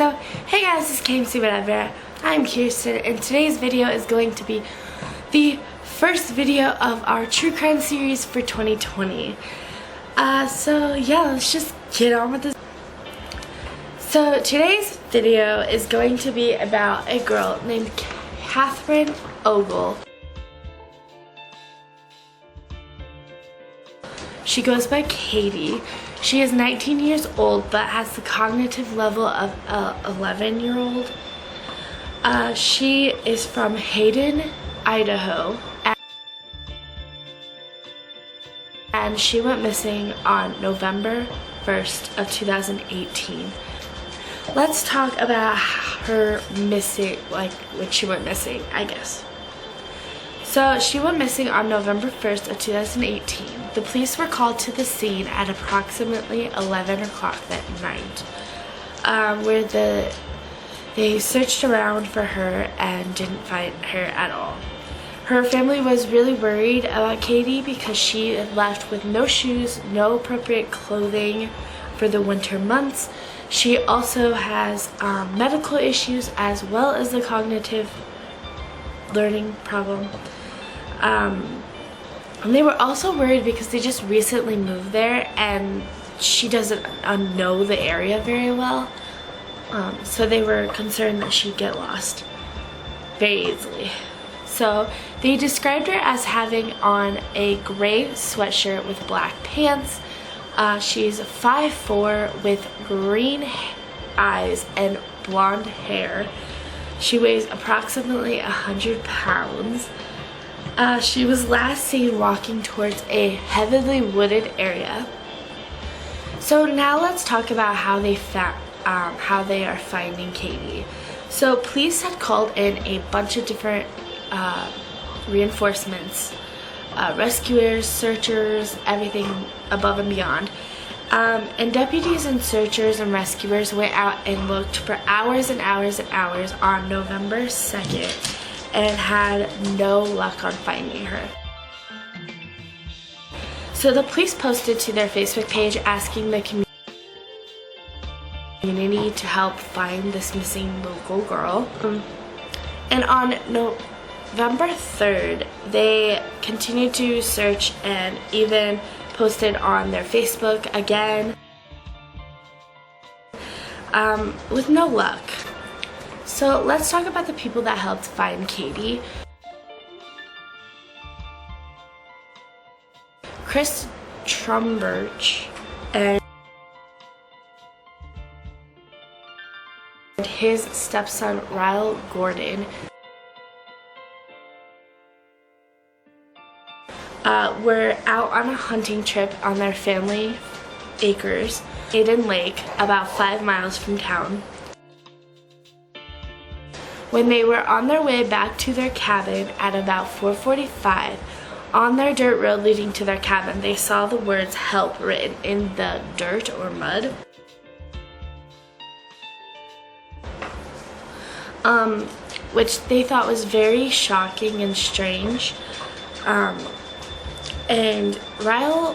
So, hey guys, this is KMC whatever. I'm Kirsten, and today's video is going to be the first video of our true crime series for 2020. So yeah, let's just get on with this. So today's video is going to be about a girl named Katie Ogle. She goes by Katie. She is 19 years old but has the cognitive level of an 11-year-old. She is from Hayden, Idaho. And she went missing on November 1st of 2018. Let's talk about her missing, like when she went missing, I guess. So she went missing on November 1st of 2018. The police were called to the scene at approximately 11 o'clock that night, where they searched around for her and didn't find her at all. Her family was really worried about Katie because she had left with no shoes, no appropriate clothing for the winter months. She also has medical issues as well as the cognitive learning problem. And they were also worried because they just recently moved there and she doesn't know the area very well. So they were concerned that she'd get lost very easily. So they described her as having on a gray sweatshirt with black pants. She's 5'4" with green eyes and blonde hair. She weighs approximately 100 pounds. She was last seen walking towards a heavily wooded area. So now let's talk about how they are finding Katie. So police had called in a bunch of different reinforcements, rescuers, searchers, everything above and beyond. And deputies and searchers and rescuers went out and looked for hours and hours and hours on November 2nd and had no luck on finding her. So the police posted to their Facebook page asking the community to help find this missing local girl. And on November 3rd, they continued to search and even posted on their Facebook again, with no luck. So let's talk about the people that helped find Katie. Chris Trumbirch and his stepson Ryle Gordon were out on a hunting trip on their family acres, Hayden Lake, about 5 miles from town. When they were on their way back to their cabin at about 4:45, on their dirt road leading to their cabin, they saw the words "help" written in the dirt or mud. Which they thought was very shocking and strange. And Ryle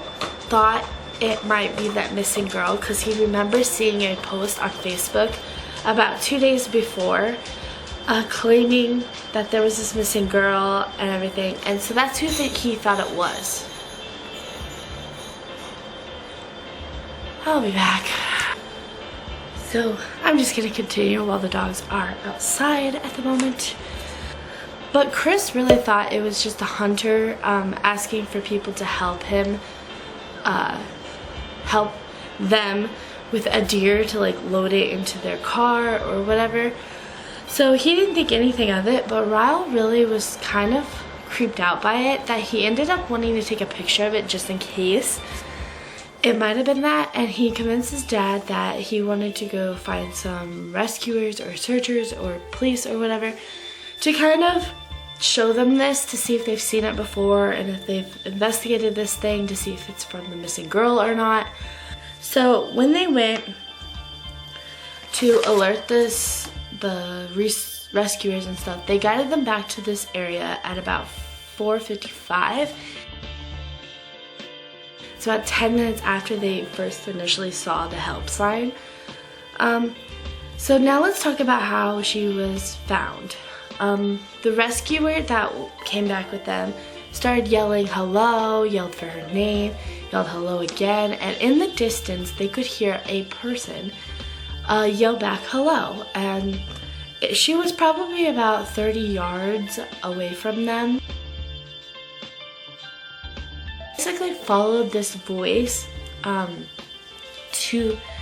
thought it might be that missing girl because he remembers seeing a post on Facebook about 2 days before claiming that there was this missing girl and everything, and so that's who he thought it was. I'll be back. So I'm just gonna continue while the dogs are outside at the moment. But Chris really thought it was just a hunter asking for people to help him, help them with a deer to like load it into their car or whatever. So he didn't think anything of it, but Ryle really was kind of creeped out by it, that he ended up wanting to take a picture of it just in case it might have been that, and he convinced his dad that he wanted to go find some rescuers or searchers or police or whatever to kind of show them this to see if they've seen it before and if they've investigated this thing to see if it's from the missing girl or not. So when they went to alert the rescuers and stuff, they guided them back to this area at about 4:55. It's about 10 minutes after they first initially saw the help sign. So now let's talk about how she was found. The rescuer that came back with them started yelling hello, yelled for her name, yelled hello again, and in the distance they could hear a person yell back hello, and she was probably about 30 yards away from them. Basically followed this voice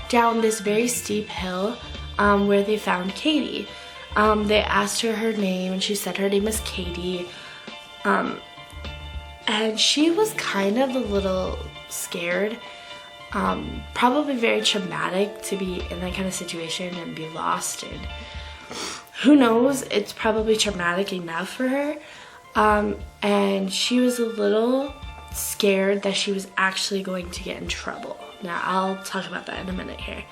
down this very steep hill where they found Katie. They asked her name and she said her name is Katie. And she was kind of a little scared. Probably very traumatic to be in that kind of situation and be lost, and who knows, it's probably traumatic enough for her. And she was a little scared that she was actually going to get in trouble. Now I'll talk about that in a minute here.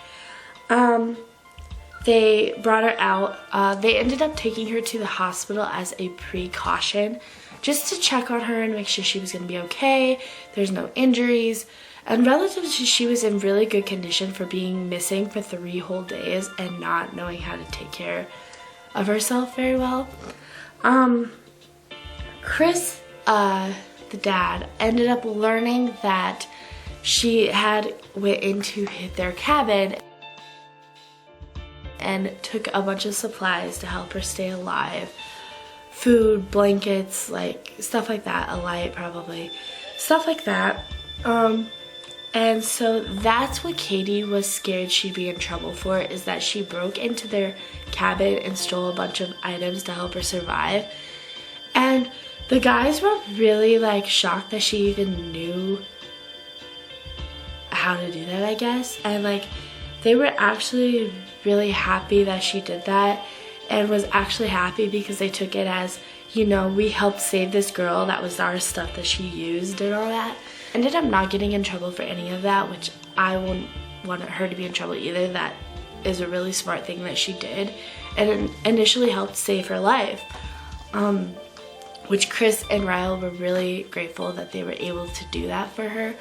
They brought her out. They ended up taking her to the hospital as a precaution, just to check on her and make sure she was going to be okay, there's no injuries. And relatively, she was in really good condition for being missing for 3 whole days and not knowing how to take care of herself very well. Chris, the dad, ended up learning that she had went into their cabin and took a bunch of supplies to help her stay alive. Food, blankets, like stuff like that, a light probably, stuff like that. And so that's what Katie was scared she'd be in trouble for, is that she broke into their cabin and stole a bunch of items to help her survive. And the guys were really like shocked that she even knew how to do that, I guess. And like they were actually really happy that she did that, and was actually happy because they took it as, you know, we helped save this girl, that was our stuff that she used and all that. Ended up not getting in trouble for any of that, which I wouldn't want her to be in trouble either. That is a really smart thing that she did, and it initially helped save her life, which Chris and Ryle were really grateful that they were able to do that for her.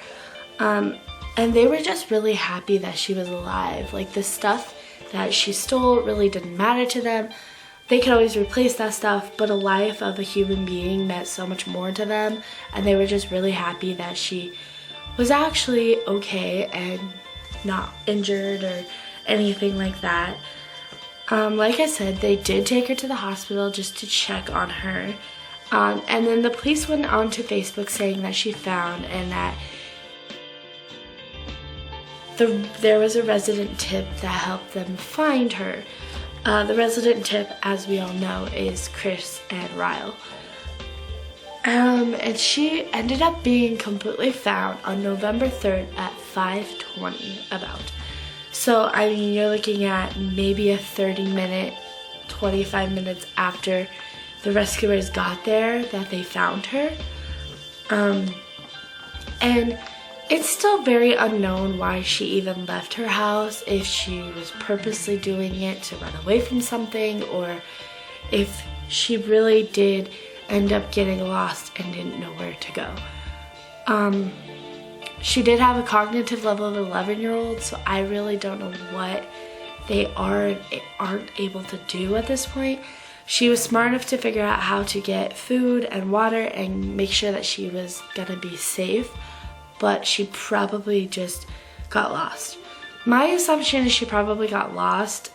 And they were just really happy that she was alive. Like the stuff that she stole really didn't matter to them. They could always replace that stuff, but a life of a human being meant so much more to them, and they were just really happy that she was actually okay and not injured or anything like that. Like I said, they did take her to the hospital just to check on her, and then the police went on to Facebook saying that she found, and that there was a resident tip that helped them find her. The resident tip, as we all know, is Chris and Ryle. And she ended up being completely found on November 3rd at 5:20 about. So, I mean, you're looking at maybe a 30-minute, 25 minutes after the rescuers got there that they found her. And it's still very unknown why she even left her house, if she was purposely doing it to run away from something, or if she really did end up getting lost and didn't know where to go. She did have a cognitive level of 11-year-old, so I really don't know what they aren't able to do at this point. She was smart enough to figure out how to get food and water and make sure that she was gonna be safe, but she probably just got lost. My assumption is she probably got lost.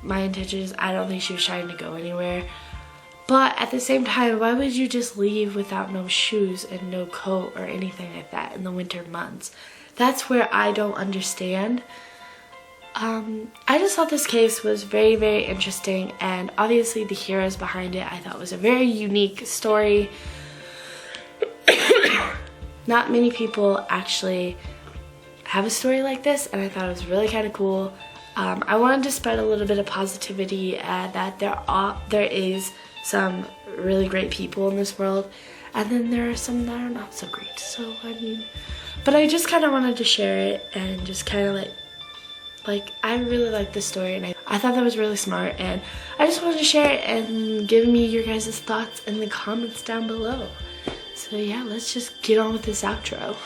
My intention is I don't think she was trying to go anywhere. But at the same time, why would you just leave without no shoes and no coat or anything like that in the winter months? That's where I don't understand. I just thought this case was very, very interesting, and obviously the heroes behind it I thought was a very unique story. Not many people actually have a story like this, and I thought it was really kind of cool. I wanted to spread a little bit of positivity that there is some really great people in this world, and then there are some that are not so great. So I mean, but I just kind of wanted to share it and just kind of like I really like this story, and I thought that was really smart, and I just wanted to share it and give me your guys' thoughts in the comments down below. So yeah, let's just get on with this outro.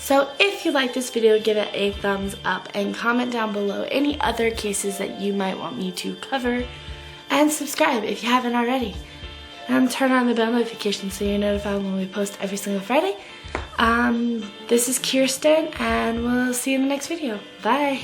So if you like this video, give it a thumbs up and comment down below any other cases that you might want me to cover. And subscribe if you haven't already. And turn on the bell notification so you're notified when we post every single Friday. This is Kirsten, and we'll see you in the next video. Bye!